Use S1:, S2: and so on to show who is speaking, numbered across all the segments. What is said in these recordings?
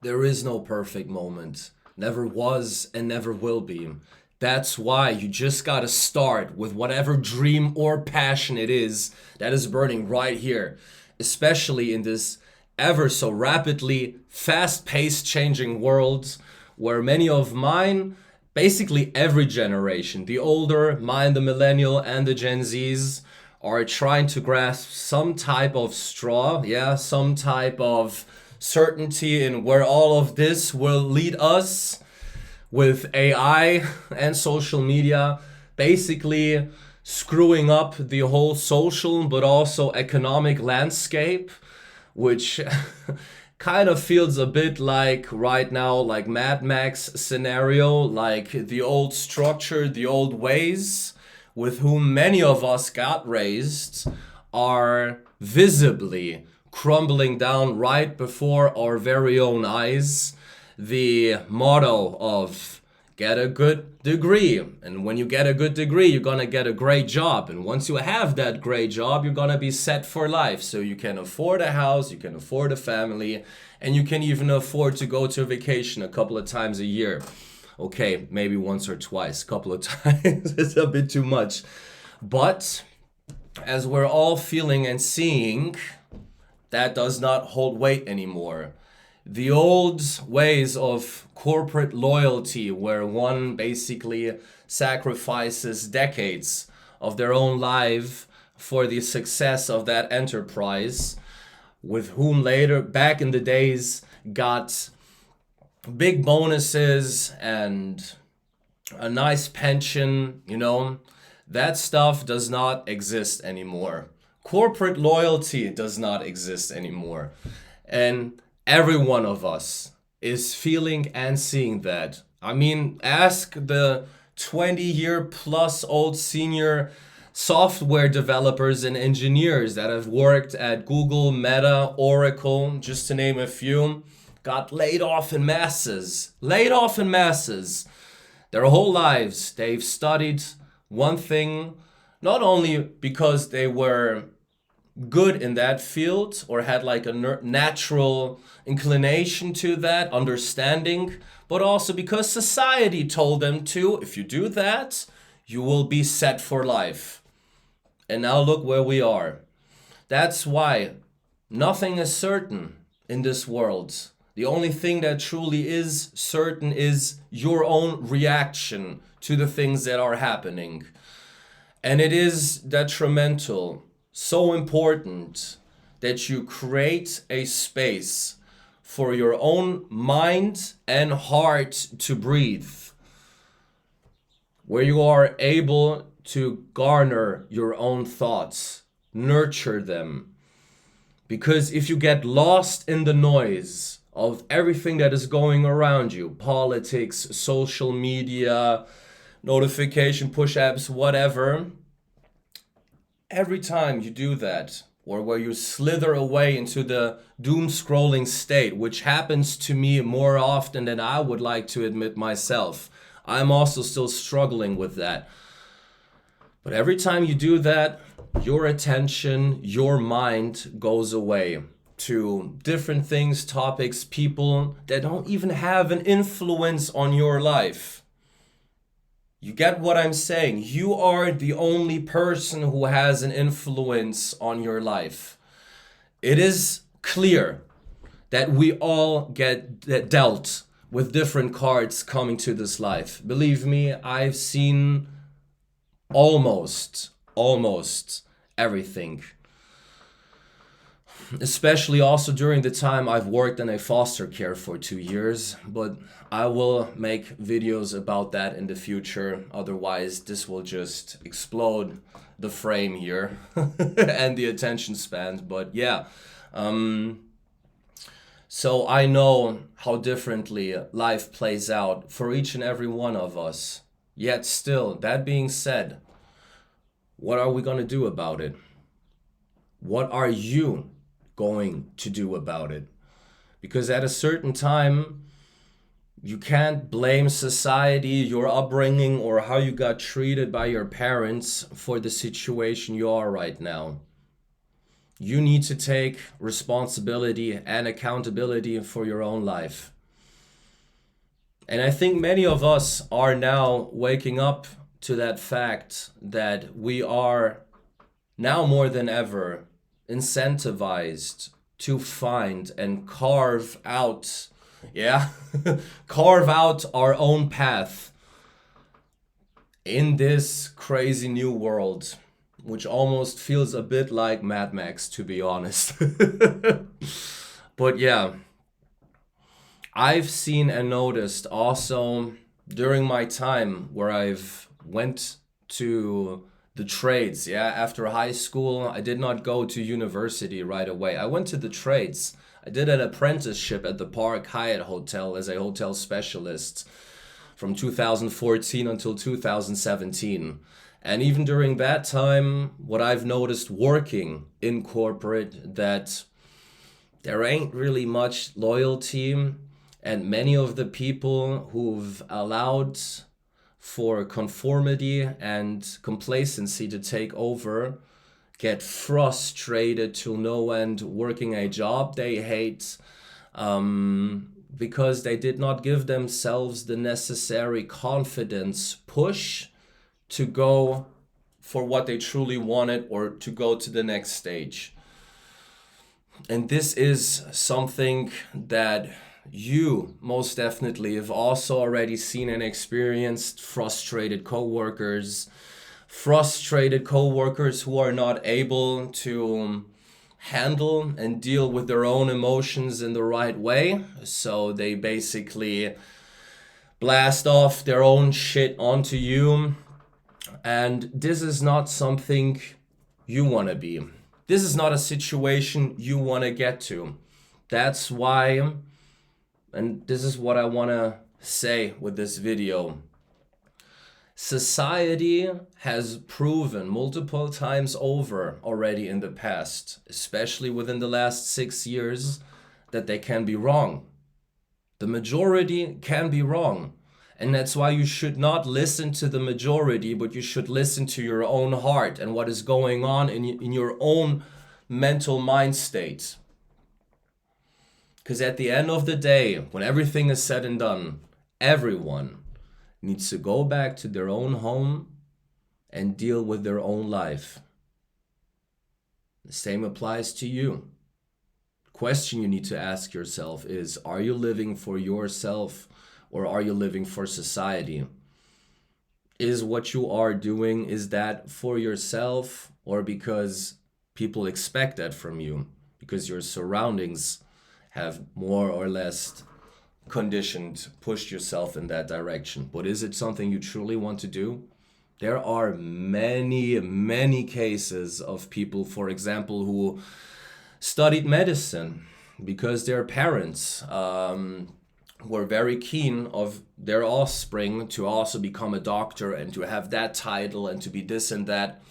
S1: There is no perfect moment. Never was and never will be. That's why you just gotta start with whatever dream or passion it is that is burning right here. Especially in this ever so rapidly, fast paced changing world where many of mine, basically every generation, the older, mine, the millennial, and the Gen Zs, are trying to grasp some type of straw, yeah, some type of certainty in where all of this will lead us with AI and social media, basically screwing up the whole social but also economic landscape, which kind of feels a bit like right now, like Mad Max scenario, like the old structure, the old ways with whom many of us got raised are visibly crumbling down right before our very own eyes. The motto of get a good degree, and when you get a good degree you're gonna get a great job, and once you have that great job you're gonna be set for life, so you can afford a house, you can afford a family, and you can even afford to go to vacation a couple of times a year. Okay, maybe once or twice, a couple of times it's a bit too much, but as we're all feeling and seeing, that does not hold weight anymore. The old ways of corporate loyalty, where one basically sacrifices decades of their own life for the success of that enterprise, with whom later, back in the days, got big bonuses and a nice pension, that stuff does not exist anymore. Corporate loyalty does not exist anymore. And every one of us is feeling and seeing that. I mean, ask the 20-year plus old senior software developers and engineers that have worked at Google, Meta, Oracle, just to name a few, got laid off in masses. Laid off in masses. Their whole lives, they've studied one thing, not only because they were good in that field or had like a natural inclination to that understanding, but also because society told them to. If you do that, you will be set for life. And now look where we are. That's why nothing is certain in this world. The only thing that truly is certain is your own reaction to the things that are happening. And it is detrimental, so important, that you create a space for your own mind and heart to breathe, where you are able to garner your own thoughts, nurture them. Because if you get lost in the noise of everything that is going around you, politics, social media, notification, push apps, whatever, every time you do that, or where you slither away into the doom scrolling state, which happens to me more often than I would like to admit myself. I'm also still struggling with that. But every time you do that, your attention, your mind goes away to different things, topics, people that don't even have an influence on your life. You get what I'm saying? You are the only person who has an influence on your life. It is clear that we all get dealt with different cards coming to this life. Believe me, I've seen almost everything. Especially also during the time I've worked in a foster care for 2 years, but I will make videos about that in the future. Otherwise, this will just explode the frame here and the attention span. But yeah, so I know how differently life plays out for each and every one of us. Yet still, that being said, what are we going to do about it? What are you going to do about it? Because at a certain time, you can't blame society, your upbringing, or how you got treated by your parents for the situation you are right now. You need to take responsibility and accountability for your own life. And I think many of us are now waking up to that fact that we are now more than ever incentivized to find and carve out, yeah, carve out our own path in this crazy new world, which almost feels a bit like Mad Max, to be honest. But yeah, I've seen and noticed also during my time where I've went to the trades, yeah, after high school, I did not go to university right away. I went to the trades. I did an apprenticeship at the Park Hyatt Hotel as a hotel specialist from 2014 until 2017. And even during that time, what I've noticed working in corporate, that there ain't really much loyalty, and many of the people who've allowed for conformity and complacency to take over get frustrated to no end working a job they hate, because they did not give themselves the necessary confidence push to go for what they truly wanted or to go to the next stage. And this is something that you most definitely have also already seen and experienced: frustrated coworkers who are not able to handle and deal with their own emotions in the right way. So they basically blast off their own shit onto you. And this is not something you want to be. This is not a situation you want to get to. That's why, and this is what I want to say with this video. Society has proven multiple times over already in the past, especially within the last 6 years, that they can be wrong. The majority can be wrong. And that's why you should not listen to the majority, but you should listen to your own heart and what is going on in your own mental mind state. Because at the end of the day, when everything is said and done, everyone needs to go back to their own home and deal with their own life. The same applies to you. The question you need to ask yourself is, are you living for yourself or are you living for society? Is what you are doing, is that for yourself or because people expect that from you? Because your surroundings have more or less conditioned, pushed yourself in that direction. But is it something you truly want to do? There are many cases of people, for example, who studied medicine because their parents were very keen of their offspring to also become a doctor and to have that title and to be this and that.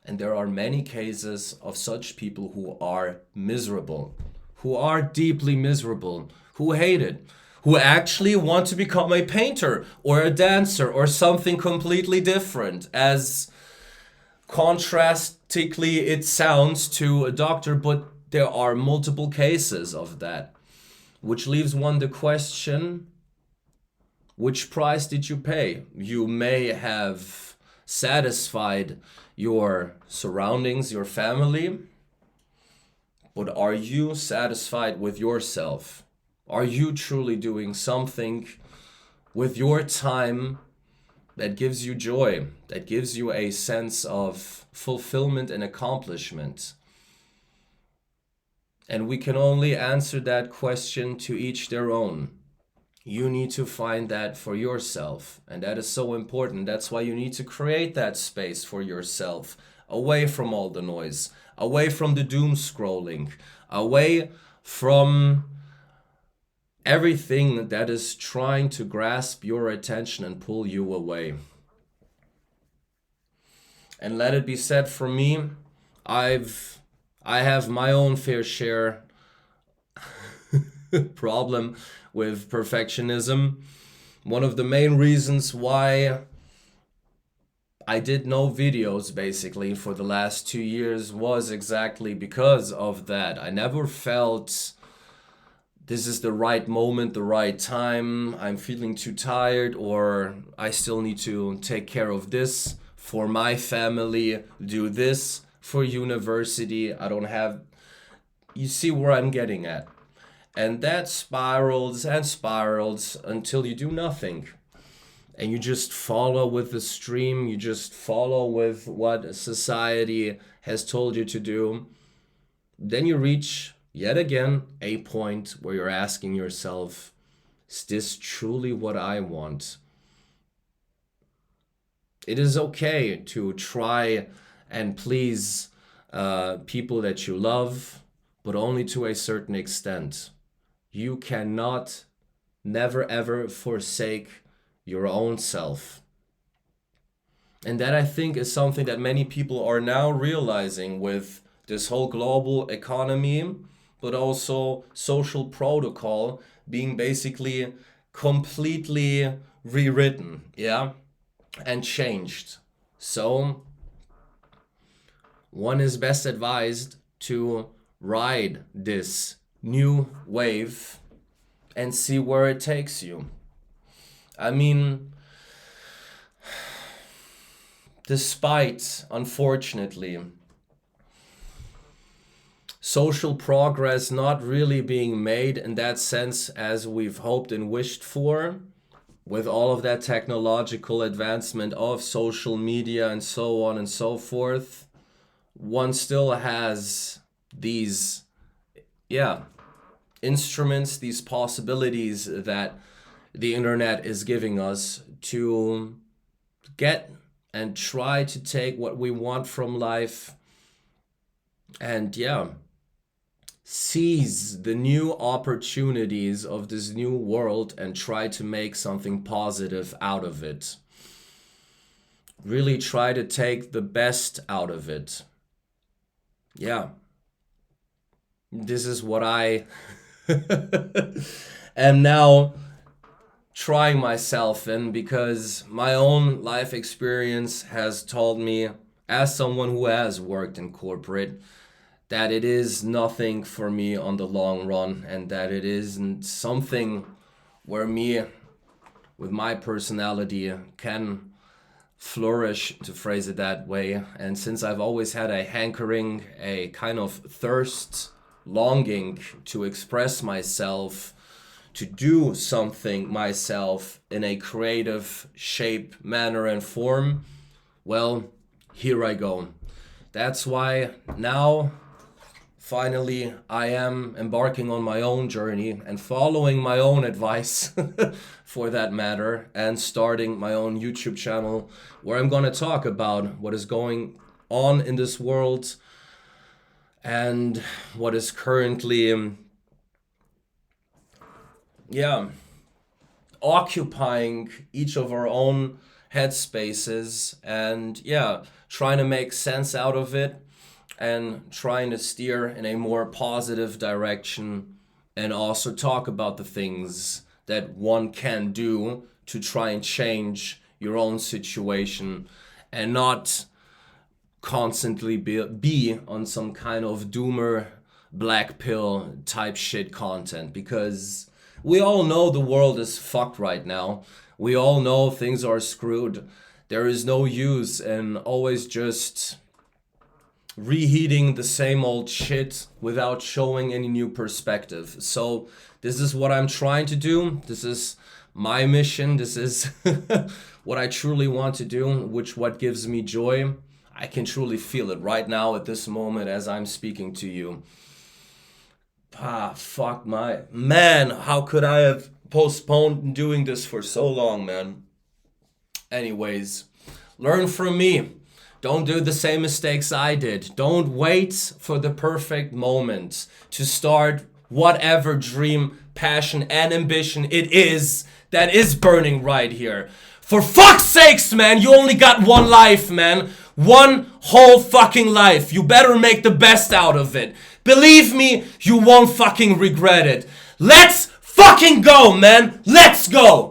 S1: And there are many cases of such people who are miserable, who are deeply miserable, who hate it, who actually want to become a painter or a dancer or something completely different, as contrastically it sounds to a doctor, but there are multiple cases of that. Which leaves one the question, which price did you pay? You may have satisfied your surroundings, your family, but are you satisfied with yourself? Are you truly doing something with your time that gives you joy, that gives you a sense of fulfillment and accomplishment? And we can only answer that question to each their own. You need to find that for yourself. And that is so important. That's why you need to create that space for yourself, away from all the noise, away from the doom scrolling, away from everything that is trying to grasp your attention and pull you away. And let it be said for me, I have my own fair share problem with perfectionism. One of the main reasons why I did no videos basically for the last 2 years was exactly because of that. I never felt this is the right moment, the right time. I'm feeling too tired, or I still need to take care of this for my family, do this for university. I don't have, you see where I'm getting at. And that spirals and spirals until you do nothing. And you just follow with the stream, you just follow with what society has told you to do. Then you reach, yet again, a point where you're asking yourself, is this truly what I want? It is okay to try and please people that you love, but only to a certain extent. You cannot never ever forsake your own self. And that, I think, is something that many people are now realizing with this whole global economy, but also social protocol being basically completely rewritten, yeah, and changed. So one is best advised to ride this new wave and see where it takes you. I mean, despite, unfortunately, social progress not really being made in that sense as we've hoped and wished for, with all of that technological advancement of social media and so on and so forth, one still has these, instruments, these possibilities that the internet is giving us to get and try to take what we want from life and seize the new opportunities of this new world and try to make something positive out of it. Really try to take the best out of it. Yeah. This is what I am now trying myself in, because my own life experience has told me, as someone who has worked in corporate, that it is nothing for me on the long run, and that it isn't something where me, with my personality, can flourish, to phrase it that way. And since I've always had a hankering, a kind of thirst, longing to express myself, to do something myself in a creative shape, manner, and form, well, here I go. That's why now, finally, I am embarking on my own journey and following my own advice, for that matter, and starting my own YouTube channel where I'm going to talk about what is going on in this world and what is currently occupying each of our own headspaces, and trying to make sense out of it and trying to steer in a more positive direction, and also talk about the things that one can do to try and change your own situation, and not constantly be on some kind of doomer, black pill type shit content, because we all know the world is fucked right now. We all know things are screwed. There is no use in always just reheating the same old shit without showing any new perspective. So this is what I'm trying to do. This is my mission. This is what I truly want to do, which what gives me joy. I can truly feel it right now at this moment as I'm speaking to you. Fuck my... Man, how could I have postponed doing this for so long, man? Anyways, learn from me. Don't do the same mistakes I did. Don't wait for the perfect moment to start whatever dream, passion, and ambition it is that is burning right here. For fuck's sakes, man, you only got one life, man. One whole fucking life. You better make the best out of it. Believe me, you won't fucking regret it. Let's fucking go, man. Let's go.